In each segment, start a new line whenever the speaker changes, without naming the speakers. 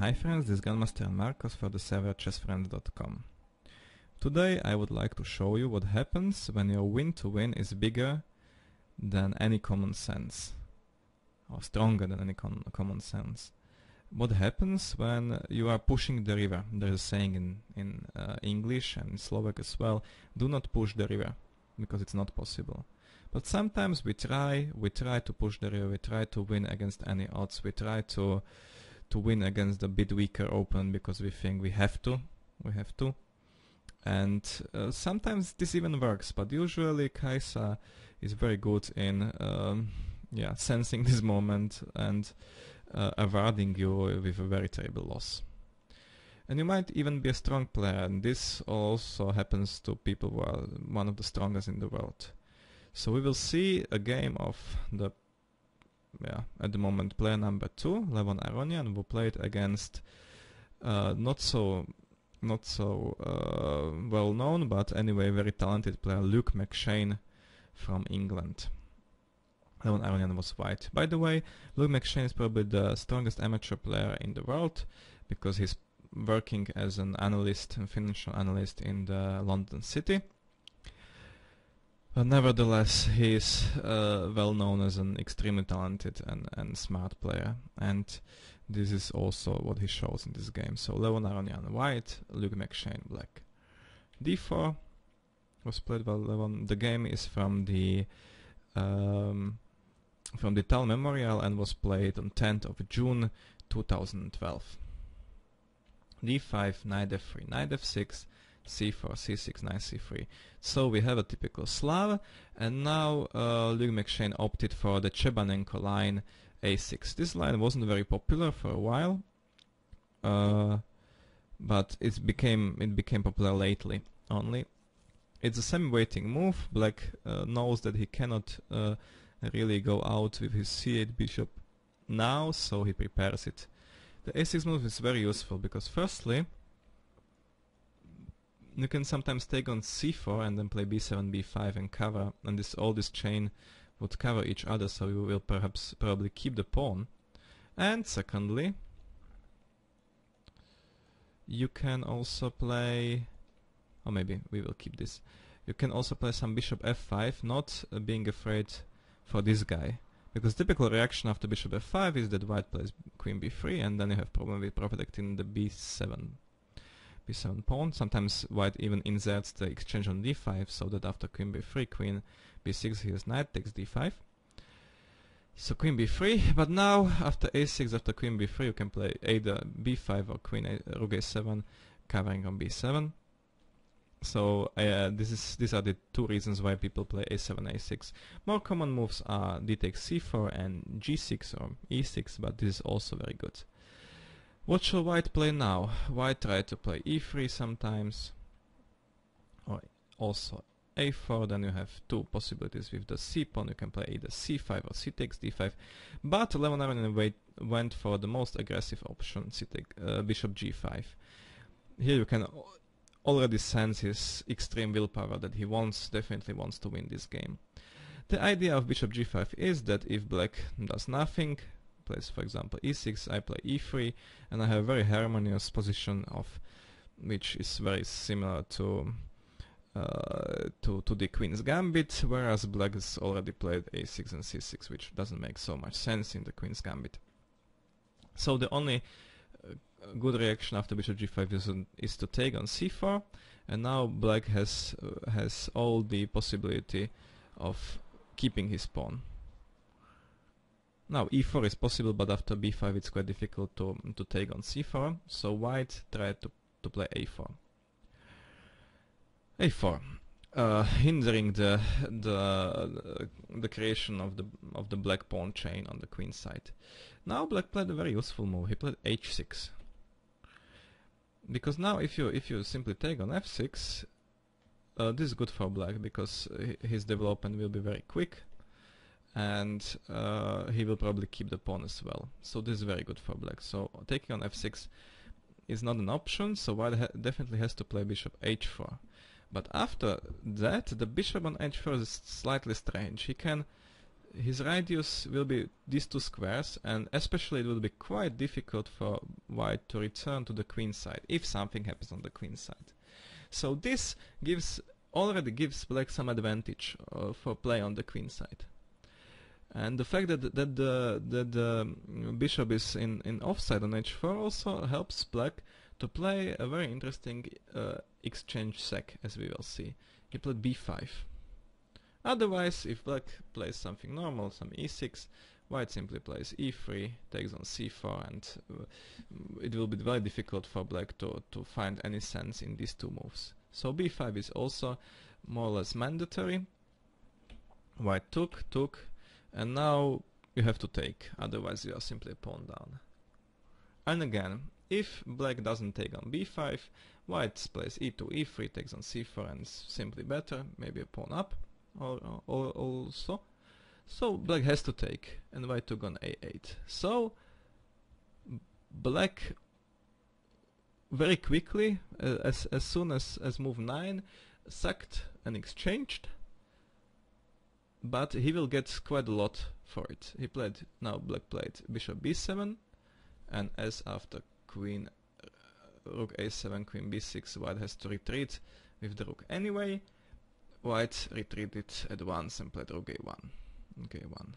Hi friends, this is Grandmaster and Marcos for the server ChessFriends.com. Today I would like to show you what happens when your win to win is bigger than any common sense, or stronger than any common sense. What happens when you are pushing the river? There is a saying in English and in Slovak as well, do not push the river, because it's not possible. But sometimes we try to push the river, we try to win against any odds, we try to win against a bit weaker opponent because we think we have to. And sometimes this even works, but usually Kaisa is very good in sensing this moment and awarding you with a very terrible loss. And you might even be a strong player, and this also happens to people who are one of the strongest in the world. So we will see a game of the at the moment player number 2, Levon Aronian, who played against not so well known, but anyway very talented player Luke McShane from England. Levon Aronian was white. By the way, Luke McShane is probably the strongest amateur player in the world because he's working as an analyst, a financial analyst in the London City. But nevertheless, he is well known as an extremely talented and smart player, and this is also what he shows in this game. So Levon Aronian white, Luke McShane black. d4 was played by Levon. The game is from the Tal Memorial and was played on 10th of June 2012. d5, knight f3, knight f6, c4, c6, knight c3. So we have a typical Slav, and now Luke McShane opted for the Chebanenko line a6. This line wasn't very popular for a while, but it became popular lately only. It's a semi-waiting move. Black knows that he cannot really go out with his c8 bishop now, so he prepares it. The a6 move is very useful because firstly, you can sometimes take on c4 and then play b7, b5 and cover, and all this chain would cover each other, so you will probably keep the pawn. And secondly, you can also play, or maybe we will keep this, you can also play some bishop f5, not being afraid for this guy, because typical reaction after bishop f5 is that white plays queen b3, and then you have problem with protecting the b7 pawn. Sometimes white even inserts the exchange on d5, so that after queen b3, queen b6, his knight takes d5. So queen b3, but now after a6, after queen b3, you can play either b5 or queen rook a7, covering on b7. So these are the two reasons why people play a7, a6. More common moves are d takes c4 and g6 or e6, but this is also very good. What shall white play now? White try to play e3 sometimes, or also a4. Then you have two possibilities with the c pawn. You can play either c5 or c takes d5, but Levon Aronian went for the most aggressive option, bishop g5. Here you can already sense his extreme willpower that he definitely wants to win this game. The idea of bishop g5 is that if black does nothing, plays for example e6, I play e3, and I have a very harmonious position which is very similar to the queen's gambit, whereas black has already played a6 and c6, which doesn't make so much sense in the queen's gambit. So the only good reaction after bishop g5 is to take on c4, and now black has all the possibility of keeping his pawn. Now e4 is possible, but after b5 it's quite difficult to take on c4, so white tried to play a4. a4, hindering the creation of the black pawn chain on the queen side. Now black played a very useful move. He played h6, because now if you simply take on f6, this is good for black because his development will be very quick, and he will probably keep the pawn as well. So this is very good for black. So taking on f6 is not an option, so white definitely has to play bishop h4. But after that, the bishop on h4 is slightly strange. He can his radius will be these two squares, and especially it will be quite difficult for white to return to the queen side if something happens on the queen side. So this already gives black some advantage for play on the queen side. And the fact that the bishop is in offside on h4 also helps black to play a very interesting exchange sec, as we will see. He played b5. Otherwise, if black plays something normal, some e6, white simply plays e3, takes on c4, and it will be very difficult for black to find any sense in these two moves. So b5 is also more or less mandatory. White took, and now you have to take, otherwise you are simply a pawn down. And again, if black doesn't take on b5, white plays e2, e3, takes on c4, and is simply better, maybe a pawn up also. So black has to take, and white took on a8. So black very quickly, as soon as move 9, sacked and exchanged, but he will get quite a lot for it. Black played bishop b7, and as after queen rook a7, queen b6, white has to retreat with the rook anyway. White retreated at once and played rook a1.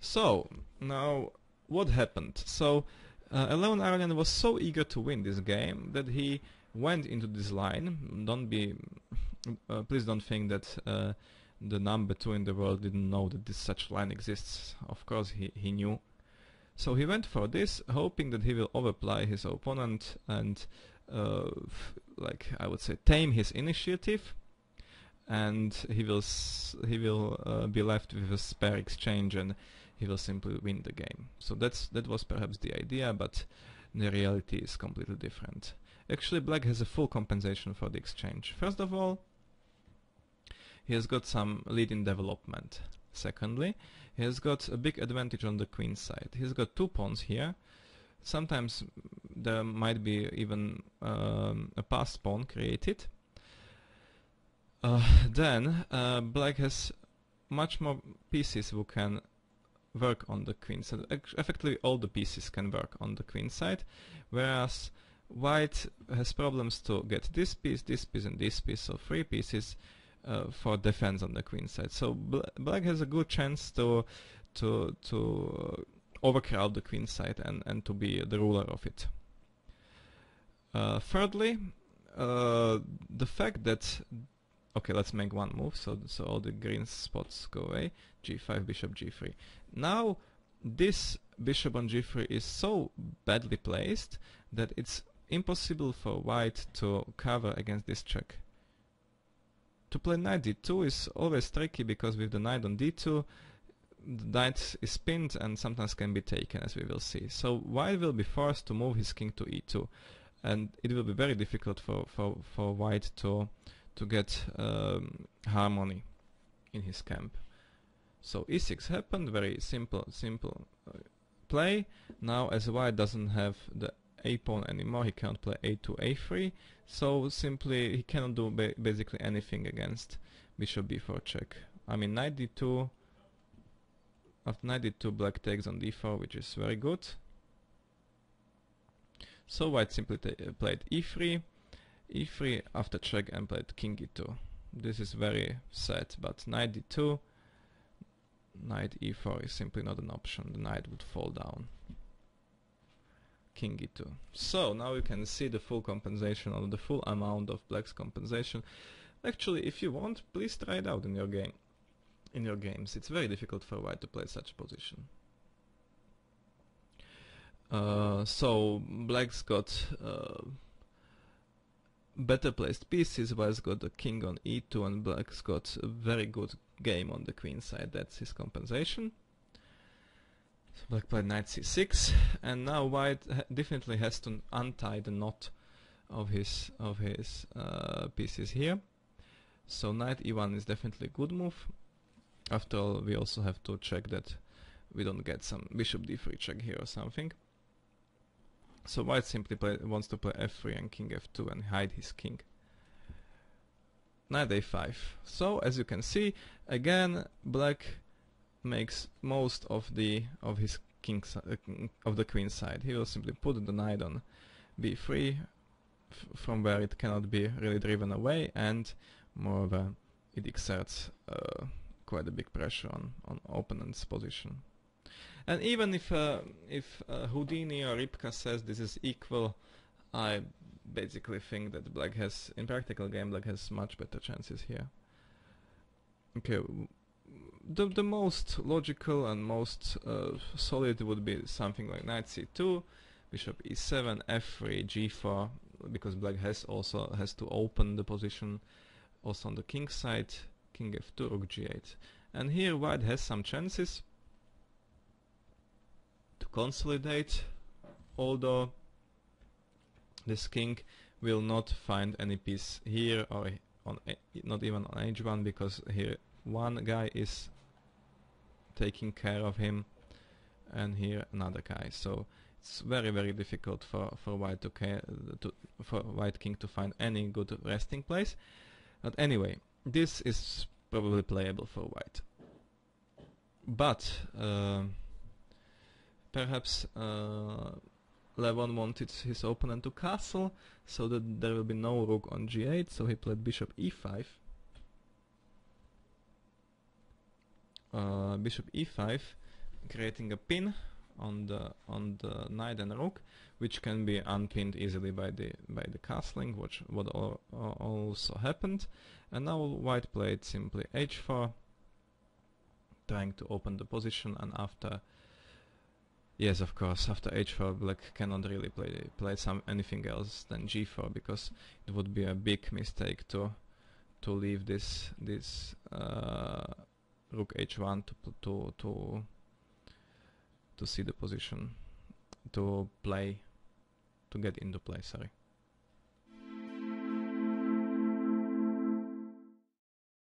So now what happened? So Alone Aronian was so eager to win this game that he went into this line. Please don't think that the number 2 in the world didn't know that such line exists. Of course he knew. So he went for this, hoping that he will overplay his opponent and like I would say tame his initiative, and he will be left with a spare exchange, and he will simply win the game. So that was perhaps the idea, but the reality is completely different. Actually, black has a full compensation for the exchange. First of all, he has got some lead in development. Secondly, he has got a big advantage on the queen side. He's got 2 pawns here. Sometimes there might be even a passed pawn created. Then black has much more pieces who can work on the queen side. Effectively all the pieces can work on the queen side, whereas white has problems to get this piece, and this piece, so 3 pieces for defense on the queen side. So black has a good chance to overcrowd the queen side and to be the ruler of it. Thirdly, the fact that let's make one move, so all the green spots go away. g5, bishop g3. Now this bishop on g3 is so badly placed that it's impossible for white to cover against this check. To play knight d2 is always tricky, because with the knight on d2, the knight is pinned and sometimes can be taken, as we will see. So white will be forced to move his king to e2, and it will be very difficult for white to get harmony in his camp. So e6 happened, very simple play. Now as white doesn't have the a pawn anymore, he can't play a2, a3, so simply he cannot do basically anything against bishop b4 check. I mean knight d2, after knight d2 black takes on d4, which is very good. So white simply played e3 after check and played king e2. This is very sad, but knight d2, knight e4 is simply not an option. The knight would fall down. King e2. So now you can see the full compensation, or the full amount of black's compensation. Actually, if you want, please try it out in your games. It's very difficult for white to play such a position. So black's got better placed pieces, white's got the king on e2, and black's got a very good game on the queen side. That's his compensation. So black played knight c6, and now white definitely has to untie the knot of his pieces here. So knight e1 is definitely a good move. After all, we also have to check that we don't get some bishop d3 check here or something. So white simply wants to play f3 and king f2 and hide his king. Knight a5. So as you can see, again black makes most of his of the queen side. He will simply put the knight on b3, from where it cannot be really driven away, and moreover it exerts quite a big pressure on opponent's position. And even if Houdini or Ripka says this is equal, I basically think that black has, in practical game, black has much better chances here. Okay, the most logical and most solid would be something like knight c2, bishop e7, f3, g4, because black has to open the position also on the king side, king f2, rook g8. And here white has some chances to consolidate, although this king will not find any piece here, or on not even on h1, because here one guy is taking care of him and here another guy, so it's very, very difficult for white for white king to find any good resting place. But anyway, this is probably playable for white. But perhaps Levon wanted his opponent to castle, so that there will be no rook on g8, so he played bishop e5. Bishop e5, creating a pin on the knight and rook, which can be unpinned easily by the castling, which what also happened. And now white played simply h4, trying to open the position, and after, yes, of course, after h4 black cannot really play anything else than g4, because it would be a big mistake to leave this rook h1 to see the position, to get into play, sorry.